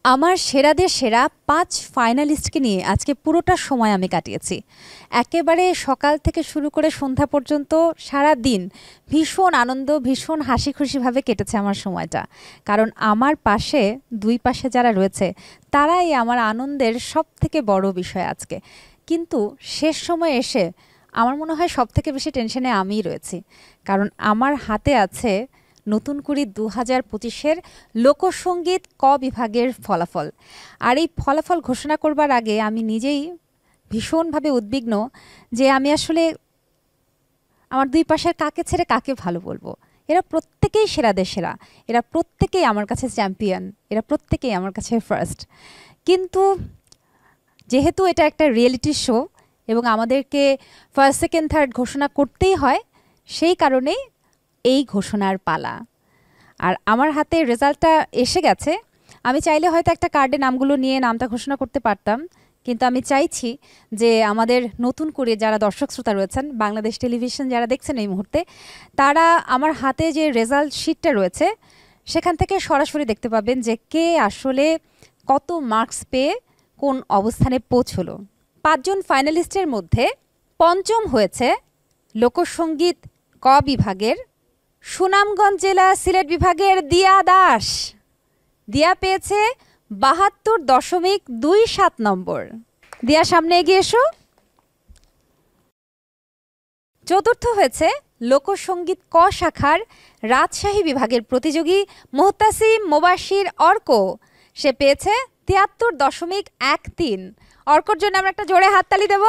আমার সেরাদের সেরা ৫ ফাইনালিস্টকে নিয়ে আজকে পুরোটা সময় আমি কাটিয়েছি। একেবারে সকাল থেকে শুরু করে সন্ধ্যা পর্যন্ত সারা দিন ভীষণ আনন্দ, ভীষণ হাসি খুশিভাবে কেটেছে আমার সময়টা। কারণ আমার পাশে, দুই পাশে যারা রয়েছে তারাই আমার আনন্দের সবথেকে বড় বিষয় আজকে। কিন্তু শেষ সময় এসে আমার মনে হয় সবথেকে বেশি টেনশনে আমিই রয়েছি। কারণ আমার হাতে আছে নতুন কুড়ি ২০২৫-এর লোকসঙ্গীত ক বিভাগের ফলাফল। আর এই ফলাফল ঘোষণা করবার আগে আমি নিজেই ভীষণভাবে উদ্বিগ্ন যে আমি আসলে আমার দুই পাশের কাকে ছেড়ে কাকে ভালো বলবো। এরা প্রত্যেকেই সেরাদের সেরা, এরা প্রত্যেকেই আমার কাছে চ্যাম্পিয়ন, এরা প্রত্যেকেই আমার কাছে ফার্স্ট। কিন্তু যেহেতু এটা একটা রিয়েলিটি শো এবং আমাদেরকে ফার্স্ট, সেকেন্ড, থার্ড ঘোষণা করতেই হয়, সেই কারণেই এই ঘোষণার পালা। আর আমার হাতে রেজাল্টটা এসে গেছে। আমি চাইলে হয়তো একটা কার্ডে নামগুলো নিয়ে নামটা ঘোষণা করতে পারতাম, কিন্তু আমি চাইছি যে আমাদের নতুন করে যারা দর্শক শ্রোতা রয়েছেন, বাংলাদেশ টেলিভিশন যারা দেখছেন এই মুহূর্তে, তারা আমার হাতে যে রেজাল্ট শিটটা রয়েছে সেখান থেকে সরাসরি দেখতে পাবেন যে কে আসলে কত মার্কস পেয়ে কোন অবস্থানে পৌঁছলো। ৫ জন ফাইনালিস্টের মধ্যে পঞ্চম হয়েছে লোকসঙ্গীত ক বিভাগের সুনামগঞ্জ জেলা সিলেট বিভাগের দিয়া দাস। দিয়া পেয়েছে ৭২.২৭ নম্বর। দিয়া সামনে এগিয়ে এসো। চতুর্থ হয়েছে লোকসঙ্গীত ক শাখার রাজশাহী বিভাগের প্রতিযোগী মুহতাসিম মোবাশির অর্ক। সে পেয়েছে ৭৩.13। অর্কর জন্য আমরা একটা জোরে হাততালি দেব।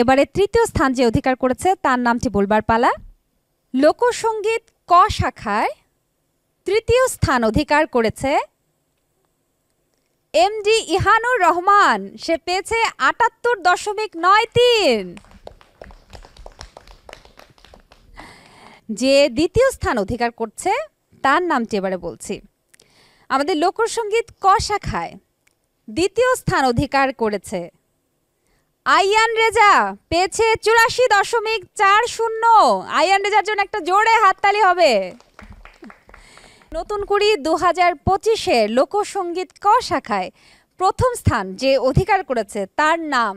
এবারে তৃতীয় স্থান যে অধিকার করেছে তার নামটি বলবার পালা। লোকসঙ্গীত ক শাখায় তৃতীয় স্থান অধিকার করেছে এমডি ইহানুর রহমান। সে পেয়েছে ৭৮.৯৩। যে দ্বিতীয় স্থান অধিকার করছে তার নামটি এবারে বলছি। আমাদের লোকসঙ্গীত ক শাখায় দ্বিতীয় স্থান অধিকার করেছে আইয়ান রেজা, পেয়েছে ৮৪.৪০। আইয়ান রেজার জন্য একটা জোরে হাততালি হবে। নতুন কুড়ি ২০২৫-এর লোকসঙ্গীত ক শাখায় প্রথম স্থান যে অধিকার করেছে তার নাম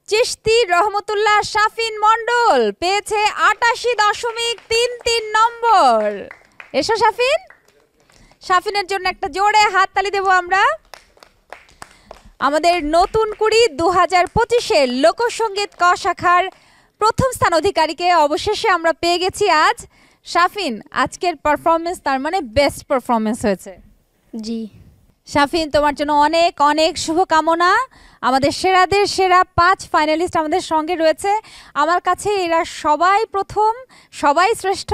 চিশতি রহমতুল্লাহ শাফিন মণ্ডল, পেয়েছে ৮৮.৩৩ নম্বর। এসো শাফিন। শাফিনের জন্য একটা জোরে হাততালি দেব আমরা। আমাদের নতুন কুড়ি ২০২৫-এর লোকসঙ্গীত ক শাখার প্রথম স্থান অধিকারীকে অবশেষে আমরা পেয়ে গেছি আজ। শাফিন, আজকের পারফরমেন্স তার মানে বেস্ট পারফরমেন্স হয়েছে। জি শাফিন, তোমার জন্য অনেক অনেক শুভকামনা। আমাদের সেরাদের সেরা ৫ ফাইনালিস্ট আমাদের সঙ্গে রয়েছে। আমার কাছে এরা সবাই প্রথম, সবাই শ্রেষ্ঠ।